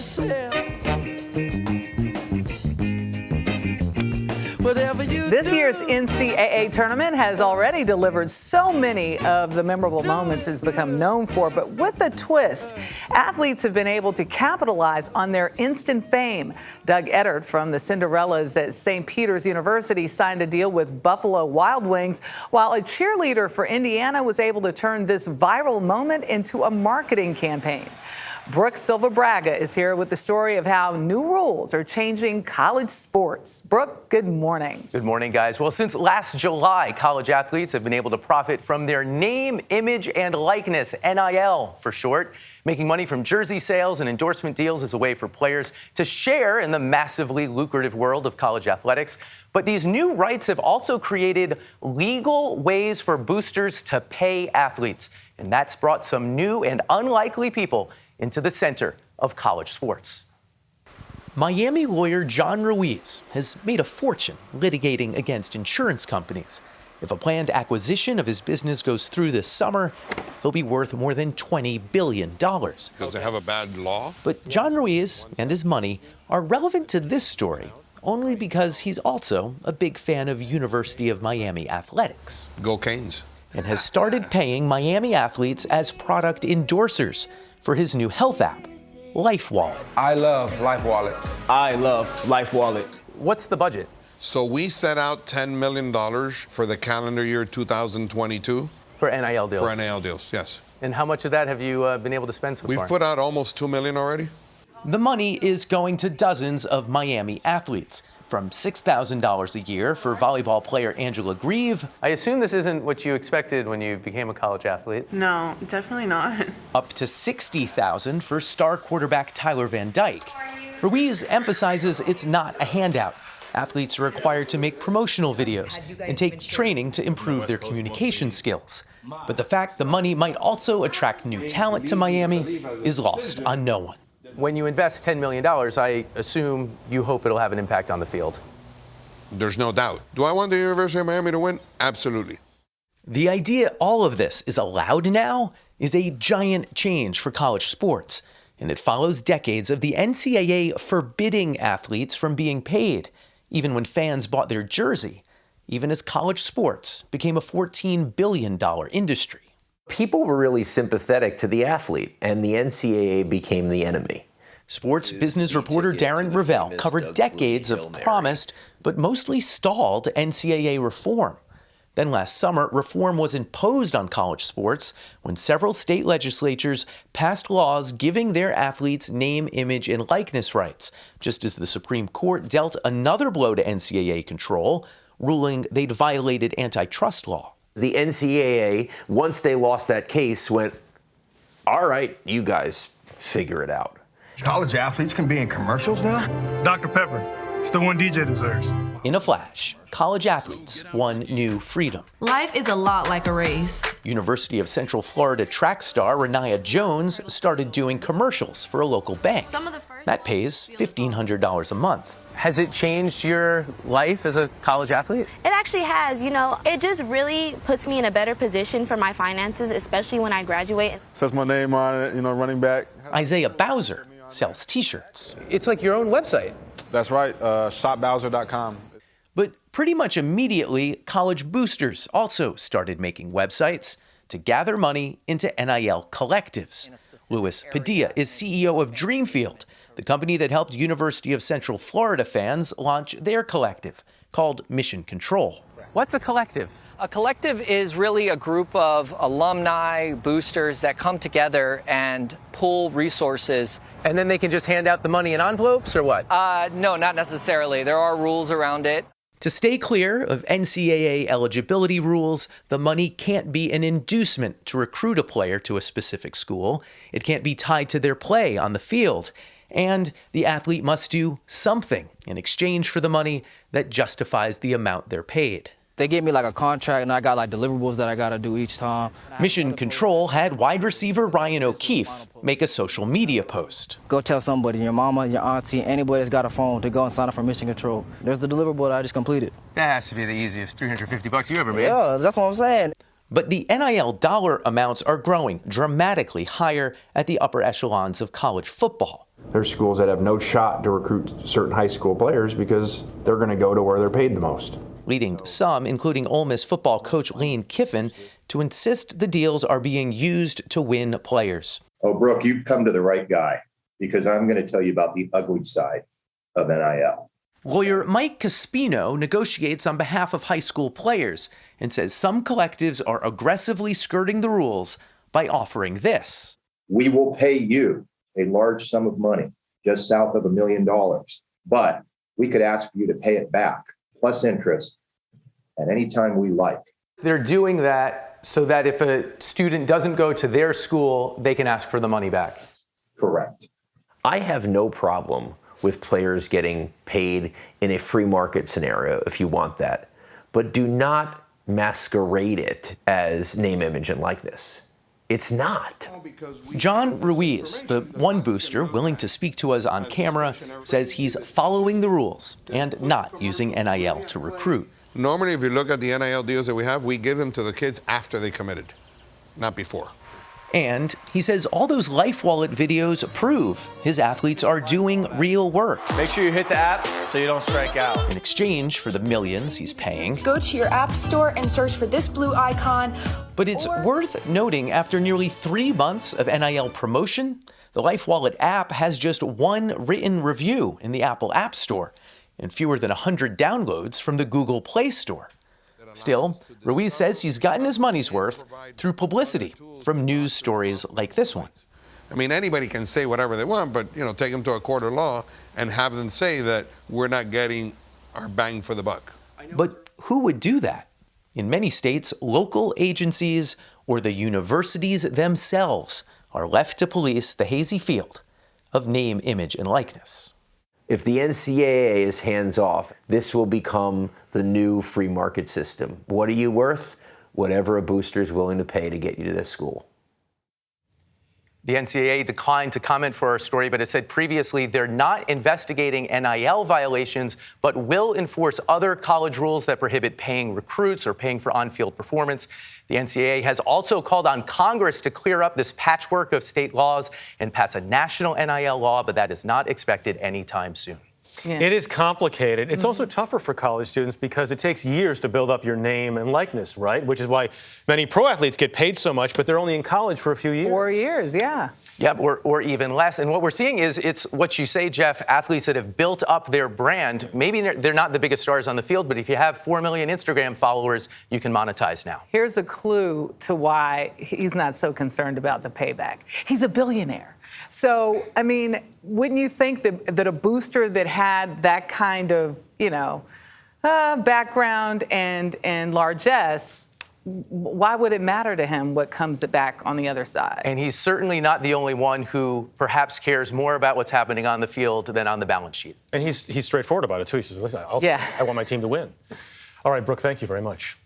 yourself. Whatever you This do. year's NCAA tournament has already delivered so many of the memorable moments it's become known for, but with a twist, athletes have been able to capitalize on their instant fame. Doug Eddard from the Cinderellas at St. Peter's University signed a deal with Buffalo Wild Wings, while a cheerleader for Indiana was able to turn this viral moment into a marketing campaign. Brook Silva-Braga is here with the story of how new rules are changing college sports. Brook, good morning. Good morning, guys. Well, since last July, college athletes have been able to profit from their name, image, and likeness, NIL for short. Making money from jersey sales and endorsement deals is a way for players to share in the massively lucrative world of college athletics. But these new rights have also created legal ways for boosters to pay athletes. And that's brought some new and unlikely people into the center of college sports. Miami lawyer John Ruiz has made a fortune litigating against insurance companies. If a planned acquisition of his business goes through this summer, he'll be worth more than $20 billion. Does it have a bad law? But John Ruiz and his money are relevant to this story only because he's also a big fan of University of Miami athletics. Go Canes. And has started paying Miami athletes as product endorsers for his new health app, Life Wallet. I love Life Wallet. I love Life Wallet. What's the budget? So we set out $10 million for the calendar year 2022. For NIL deals? For NIL deals, yes. And how much of that have you been able to spend so far? We've put out almost $2 million already. The money is going to dozens of Miami athletes, from $6,000 a year for volleyball player Angela Grieve. I assume this isn't what you expected when you became a college athlete. No, definitely not. Up to $60,000 for star quarterback Tyler Van Dyke. Ruiz emphasizes it's not a handout. Athletes are required to make promotional videos and take training to improve their communication skills. But the fact the money might also attract new talent to Miami is lost on no one. When you invest $10 million, I assume you hope it'll have an impact on the field. There's no doubt. Do I want the University of Miami to win? Absolutely. The idea all of this is allowed now is a giant change for college sports, and it follows decades of the NCAA forbidding athletes from being paid, even when fans bought their jersey, even as college sports became a $14 billion industry. People were really sympathetic to the athlete, and the NCAA became the enemy. Sports business reporter Darren Revell covered decades of promised but mostly stalled NCAA reform. Then last summer, reform was imposed on college sports when several state legislatures passed laws giving their athletes name, image, and likeness rights, just as the Supreme Court dealt another blow to NCAA control, ruling they'd violated antitrust law. The NCAA, once they lost that case, went, all right, you guys figure it out. College athletes can be in commercials now? Dr. Pepper, it's the one DJ deserves. In a flash, college athletes won new freedom. Life is a lot like a race. University of Central Florida track star Renaya Jones started doing commercials for a local bank. That pays $1,500 a month. Has it changed your life as a college athlete? It actually has. It just really puts me in a better position for my finances, especially when I graduate. Says my name on it, running back. Isaiah Bowser sells T-shirts. It's like your own website. That's right, shopbowser.com. But pretty much immediately, college boosters also started making websites to gather money into NIL collectives. Luis Padilla is CEO of Dreamfield, the company that helped University of Central Florida fans launch their collective, called Mission Control. What's a collective? A collective is really a group of alumni, boosters that come together and pool resources. And then they can just hand out the money in envelopes, or what? No, not necessarily. There are rules around it. To stay clear of NCAA eligibility rules, the money can't be an inducement to recruit a player to a specific school. It can't be tied to their play on the field. And the athlete must do something in exchange for the money that justifies the amount they're paid. They gave me like a contract, and I got like deliverables that I got to do each time. Mission Control had wide receiver Ryan O'Keefe make a social media post. Go tell somebody, your mama, your auntie, anybody that's got a phone to go and sign up for Mission Control. There's the deliverable that I just completed. That has to be the easiest $350 you ever made. Yeah, that's what I'm saying. But the NIL dollar amounts are growing dramatically higher at the upper echelons of college football. There's schools that have no shot to recruit certain high school players because they're going to go to where they're paid the most. Leading some, including Ole Miss football coach Lane Kiffin, to insist the deals are being used to win players. Oh, Brook, you've come to the right guy, because I'm going to tell you about the ugly side of NIL. Lawyer Mike Caspino negotiates on behalf of high school players and says some collectives are aggressively skirting the rules by offering this. We will pay you a large sum of money, just south of $1 million, but we could ask for you to pay it back, plus interest, at any time we like. They're doing that so that if a student doesn't go to their school, they can ask for the money back. Correct. I have no problem with players getting paid in a free market scenario if you want that, but do not masquerade it as name, image, and likeness. It's not. John Ruiz, the one booster willing to speak to us on camera, says he's following the rules and not using NIL to recruit. Normally, if you look at the NIL deals that we have, we give them to the kids after they committed, not before. And he says all those Life Wallet videos prove his athletes are doing real work. Make sure you hit the app so you don't strike out. In exchange for the millions he's paying. Go to your app store and search for this blue icon. But it's worth noting, after nearly 3 months of NIL promotion, the Life Wallet app has just one written review in the Apple App Store and fewer than 100 downloads from the Google Play Store. Still, Ruiz says he's gotten his money's worth through publicity from news stories like this one. I mean, anybody can say whatever they want, but, take them to a court of law and have them say that we're not getting our bang for the buck. But who would do that? In many states, local agencies or the universities themselves are left to police the hazy field of name, image, and likeness. If the NCAA is hands-off, this will become the new free market system. What are you worth? Whatever a booster is willing to pay to get you to this school. The NCAA declined to comment for our story, but has said previously they're not investigating NIL violations, but will enforce other college rules that prohibit paying recruits or paying for on-field performance. The NCAA has also called on Congress to clear up this patchwork of state laws and pass a national NIL law, but that is not expected anytime soon. Yeah. It is complicated. It's also tougher for college students because it takes years to build up your name and likeness, right? Which is why many pro athletes get paid so much, but they're only in college for a few years. 4 years, yeah. Yep, or even less. And what we're seeing is it's what you say, Jeff, athletes that have built up their brand. Maybe they're not the biggest stars on the field, but if you have 4 million Instagram followers, you can monetize now. Here's a clue to why he's not so concerned about the payback. He's a billionaire. So, I mean, wouldn't you think that a booster that had that kind of, background and largesse, why would it matter to him what comes back on the other side? And he's certainly not the only one who perhaps cares more about what's happening on the field than on the balance sheet. And he's straightforward about it, too. He says, listen, I want my team to win. All right, Brooke, thank you very much.